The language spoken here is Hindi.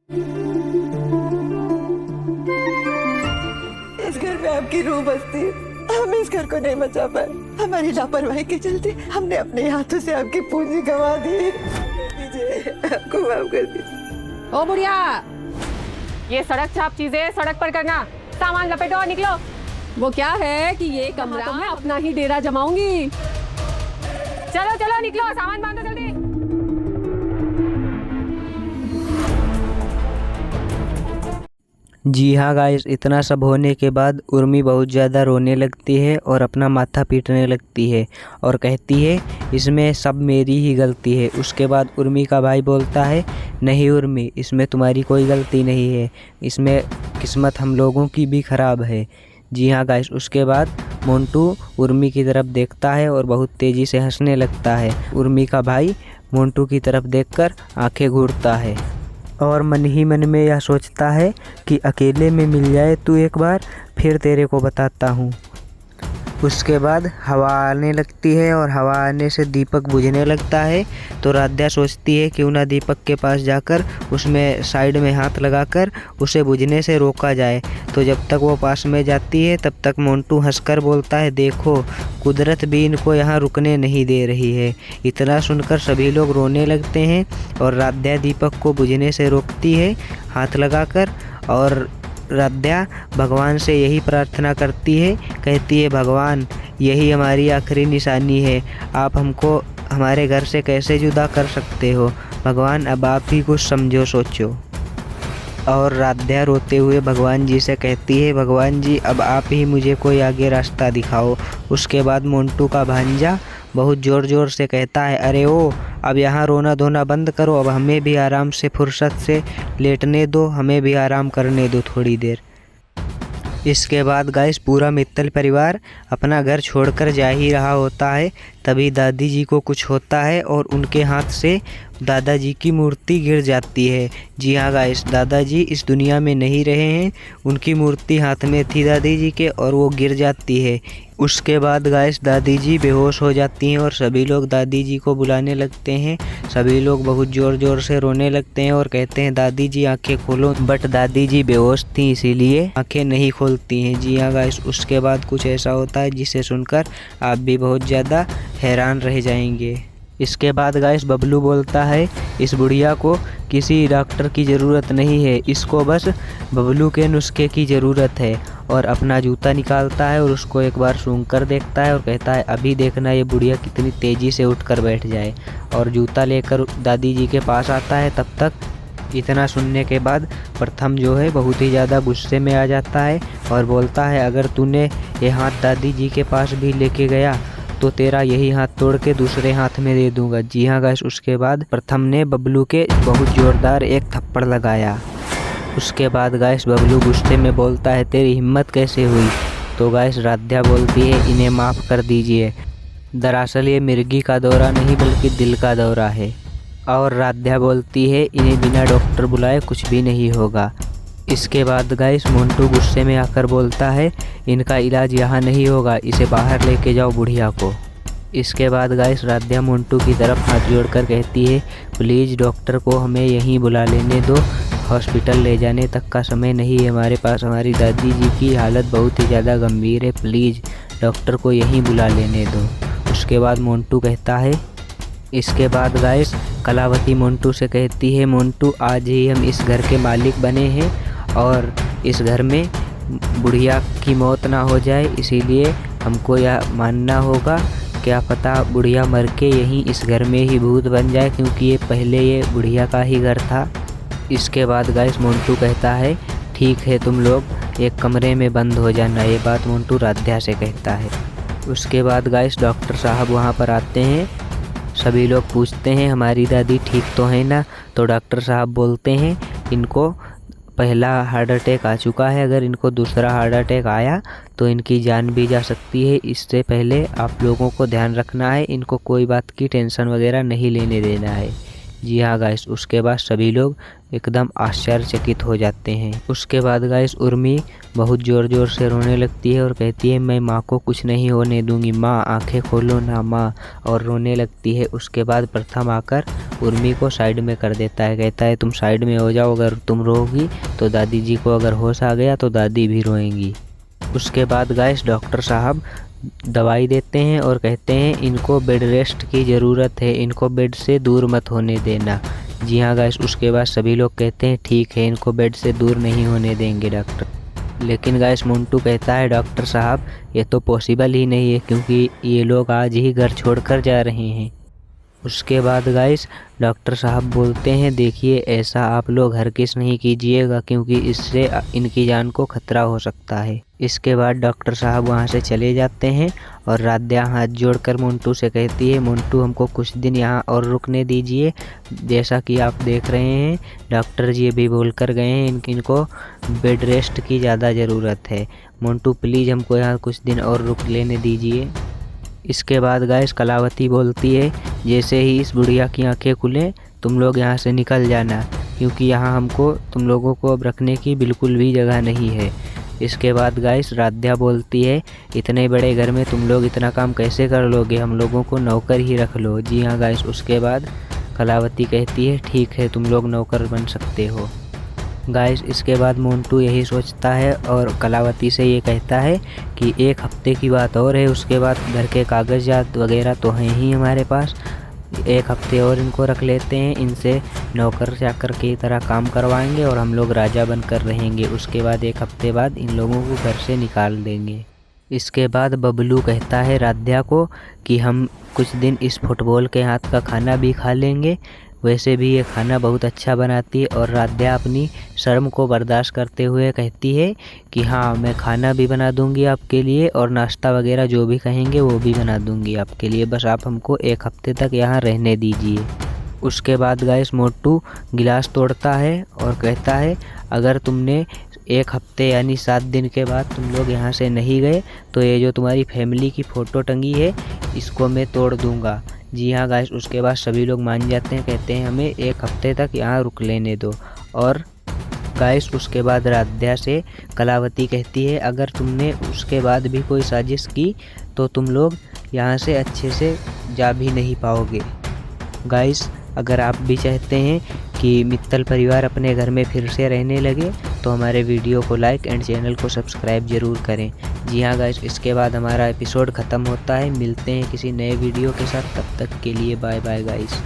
इस घर में आपकी रूह बसती है, हम इस घर को नहीं बचा पाए। हमारी लापरवाही के चलते हमने अपने हाथों से आपकी पूंजी गंवा दी। आपको माफ कर दीजिए। ओ बुढ़िया, ये सड़क छाप चीजें सड़क पर करना, सामान लपेटो और निकलो। वो क्या है कि ये कमरा मैं अपना ही डेरा जमाऊंगी। चलो चलो निकलो, सामान बांधो जल्दी। जी हाँ गाइस, इतना सब होने के बाद उर्मी बहुत ज़्यादा रोने लगती है और अपना माथा पीटने लगती है और कहती है इसमें सब मेरी ही गलती है। उसके बाद उर्मी का भाई बोलता है नहीं उर्मी, इसमें तुम्हारी कोई गलती नहीं है, इसमें किस्मत हम लोगों की भी ख़राब है। जी हाँ गाइस, उसके बाद मोंटू उर्मी की तरफ देखता है और बहुत तेज़ी से हंसने लगता है। उर्मी का भाई मोंटू की तरफ देखकर आंखें घूरता है और मन ही मन में यह सोचता है कि अकेले में मिल जाए तू एक बार, फिर तेरे को बताता हूँ। उसके बाद हवा आने लगती है और हवा आने से दीपक बुझने लगता है। तो राध्या सोचती है क्यों ना दीपक के पास जाकर उसमें साइड में हाथ लगाकर उसे बुझने से रोका जाए। तो जब तक वो पास में जाती है तब तक मोंटू हंसकर बोलता है देखो, कुदरत भी इनको यहाँ रुकने नहीं दे रही है। इतना सुनकर सभी लोग रोने लगते हैं और राध्या दीपक को बुझने से रोकती है हाथ लगाकर। और राध्या भगवान से यही प्रार्थना करती है, कहती है भगवान यही हमारी आखिरी निशानी है, आप हमको हमारे घर से कैसे जुदा कर सकते हो भगवान, अब आप ही कुछ समझो सोचो। और राध्या रोते हुए भगवान जी से कहती है भगवान जी अब आप ही मुझे कोई आगे रास्ता दिखाओ। उसके बाद मोंटू का भांजा बहुत ज़ोर ज़ोर से कहता है अरे ओ, अब यहाँ रोना धोना बंद करो, अब हमें भी आराम से फुर्सत से लेटने दो, हमें भी आराम करने दो थोड़ी देर। इसके बाद गाइस पूरा मित्तल परिवार अपना घर छोड़कर जा ही रहा होता है। तभी दादी जी को कुछ होता है और उनके हाथ से दादाजी की मूर्ति गिर जाती है। जी हाँ गाइस, दादाजी इस दुनिया में नहीं रहे हैं, उनकी मूर्ति हाथ में थी दादी जी के और वो गिर जाती है। उसके बाद गाइस दादी जी बेहोश हो जाती हैं और सभी लोग दादी जी को बुलाने लगते हैं। सभी लोग बहुत ज़ोर ज़ोर से रोने लगते हैं और कहते हैं दादी जी आंखें खोलो, बट दादी जी बेहोश थी इसीलिए आंखें नहीं खोलती हैं। जी हाँ गाइस, उसके बाद कुछ ऐसा होता है जिसे सुनकर आप भी बहुत ज़्यादा हैरान रह जाएंगे। इसके बाद गाइस बबलू बोलता है इस बुढ़िया को किसी डॉक्टर की ज़रूरत नहीं है, इसको बस बबलू के नुस्खे की ज़रूरत है। और अपना जूता निकालता है और उसको एक बार सूंघ कर देखता है और कहता है अभी देखना ये बुढ़िया कितनी तेज़ी से उठकर बैठ जाए। और जूता लेकर दादी जी के पास आता है। तब तक इतना सुनने के बाद प्रथम जो है बहुत ही ज़्यादा गुस्से में आ जाता है और बोलता है अगर तूने ये हाथ दादी जी के पास भी लेके गया तो तेरा यही हाथ तोड़ के दूसरे हाथ में दे दूंगा। जी हाँ गाइस, उसके बाद प्रथम ने बबलू के बहुत ज़ोरदार एक थप्पड़ लगाया। उसके बाद गाइस बबलू गुस्से में बोलता है तेरी हिम्मत कैसे हुई। तो गाइस राध्या बोलती है इन्हें माफ़ कर दीजिए, दरअसल ये मिर्गी का दौरा नहीं बल्कि दिल का दौरा है। और राध्या बोलती है इन्हें बिना डॉक्टर बुलाए कुछ भी नहीं होगा। इसके बाद गाइस मोंटू गुस्से में आकर बोलता है इनका इलाज यहाँ नहीं होगा, इसे बाहर लेके जाओ बुढ़िया को। इसके बाद गाइस राध्या मोंटू की तरफ हाथ जोड़कर कहती है प्लीज़ डॉक्टर को हमें यहीं बुला लेने दो, हॉस्पिटल ले जाने तक का समय नहीं है हमारे पास, हमारी दादी जी की हालत बहुत ही ज़्यादा गंभीर है, प्लीज़ डॉक्टर को यहीं बुला लेने दो। उसके बाद मोंटू कहता है। इसके बाद गाइस कलावती मोंटू से कहती है मोंटू आज ही हम इस घर के मालिक बने हैं और इस घर में बुढ़िया की मौत ना हो जाए, इसीलिए हमको यह मानना होगा, क्या पता बुढ़िया मर के यहीं इस घर में ही भूत बन जाए, क्योंकि ये पहले ये बुढ़िया का ही घर था। इसके बाद गाइस मोंटू कहता है ठीक है तुम लोग एक कमरे में बंद हो जाना, ये बात मोंटू राध्या से कहता है। उसके बाद गाइस डॉक्टर साहब वहाँ पर आते हैं। सभी लोग पूछते हैं हमारी दादी ठीक तो है ना। तो डॉक्टर साहब बोलते हैं इनको पहला हार्ट अटैक आ चुका है, अगर इनको दूसरा हार्ट अटैक आया तो इनकी जान भी जा सकती है, इससे पहले आप लोगों को ध्यान रखना है, इनको कोई बात की टेंशन वगैरह नहीं लेने देना है। जी हाँ गाइस, उसके बाद सभी लोग एकदम आश्चर्यचकित हो जाते हैं। उसके बाद गाइस उर्मी बहुत ज़ोर ज़ोर से रोने लगती है और कहती है मैं माँ को कुछ नहीं होने दूंगी, माँ आंखें खोलो ना माँ, और रोने लगती है। उसके बाद प्रथम आकर उर्मी को साइड में कर देता है, कहता है तुम साइड में हो जाओ, अगर तुम रोगी तो दादी जी को अगर होश आ गया तो दादी भी रोएंगी। उसके बाद गाइस डॉक्टर साहब दवाई देते हैं और कहते हैं इनको बेड रेस्ट की ज़रूरत है, इनको बेड से दूर मत होने देना। जी हाँ गाइस, उसके बाद सभी लोग कहते हैं ठीक है, इनको बेड से दूर नहीं होने देंगे डॉक्टर। लेकिन गाइस मोंटू कहता है डॉक्टर साहब ये तो पॉसिबल ही नहीं है, क्योंकि ये लोग आज ही घर छोड़कर जा रहे हैं। उसके बाद गाइस डॉक्टर साहब बोलते हैं देखिए ऐसा आप लोग हरगिज़ नहीं कीजिएगा, क्योंकि इससे इनकी जान को खतरा हो सकता है। इसके बाद डॉक्टर साहब वहाँ से चले जाते हैं और राध्या हाथ जोड़कर मोंटू से कहती है मोंटू हमको कुछ दिन यहाँ और रुकने दीजिए, जैसा कि आप देख रहे हैं डॉक्टर जी भी बोल कर गए हैं इनको बेड रेस्ट की ज़्यादा ज़रूरत है। मोंटू प्लीज़ हमको यहाँ कुछ दिन और रुक लेने दीजिए। इसके बाद गाइस कलावती बोलती है जैसे ही इस बुढ़िया की आंखें खुलें तुम लोग यहाँ से निकल जाना, क्योंकि यहाँ हमको तुम लोगों को अब रखने की बिल्कुल भी जगह नहीं है। इसके बाद गाइस राध्या बोलती है इतने बड़े घर में तुम लोग इतना काम कैसे कर लोगे, हम लोगों को नौकर ही रख लो। जी हाँ गाइस, उसके बाद कलावती कहती है ठीक है तुम लोग नौकर बन सकते हो। गाइस इसके बाद मोंटू यही सोचता है और कलावती से ये कहता है कि एक हफ्ते की बात और है, उसके बाद घर के कागजात वगैरह तो हैं ही हमारे पास, एक हफ्ते और इनको रख लेते हैं, इनसे नौकर चाकर की तरह काम करवाएंगे और हम लोग राजा बनकर रहेंगे। उसके बाद एक हफ्ते बाद इन लोगों को घर से निकाल देंगे। इसके बाद बबलू कहता है राध्या को कि हम कुछ दिन इस फुटबॉल के हाथ का खाना भी खा लेंगे, वैसे भी ये खाना बहुत अच्छा बनाती है। और राध्या अपनी शर्म को बर्दाश्त करते हुए कहती है कि हाँ मैं खाना भी बना दूंगी आपके लिए और नाश्ता वगैरह जो भी कहेंगे वो भी बना दूंगी आपके लिए, बस आप हमको एक हफ्ते तक यहाँ रहने दीजिए। उसके बाद गाइस मोंटू गिलास तोड़ता है और कहता है अगर तुमने एक हफ्ते यानी 7 दिन के बाद तुम लोग यहाँ से नहीं गए तो ये जो तुम्हारी फैमिली की फ़ोटो टंगी है इसको मैं तोड़ दूँगा। जी हाँ गाइस, उसके बाद सभी लोग मान जाते हैं, कहते हैं हमें एक हफ्ते तक यहाँ रुक लेने दो। और गाइस उसके बाद राध्या से कलावती कहती है अगर तुमने उसके बाद भी कोई साजिश की तो तुम लोग यहाँ से अच्छे से जा भी नहीं पाओगे। गाइस अगर आप भी चाहते हैं कि मित्तल परिवार अपने घर में फिर से रहने लगे तो हमारे वीडियो को लाइक एंड चैनल को सब्सक्राइब ज़रूर करें। जी हाँ गाइस, इसके बाद हमारा एपिसोड ख़त्म होता है, मिलते हैं किसी नए वीडियो के साथ, तब तक के लिए बाय बाय गाइस।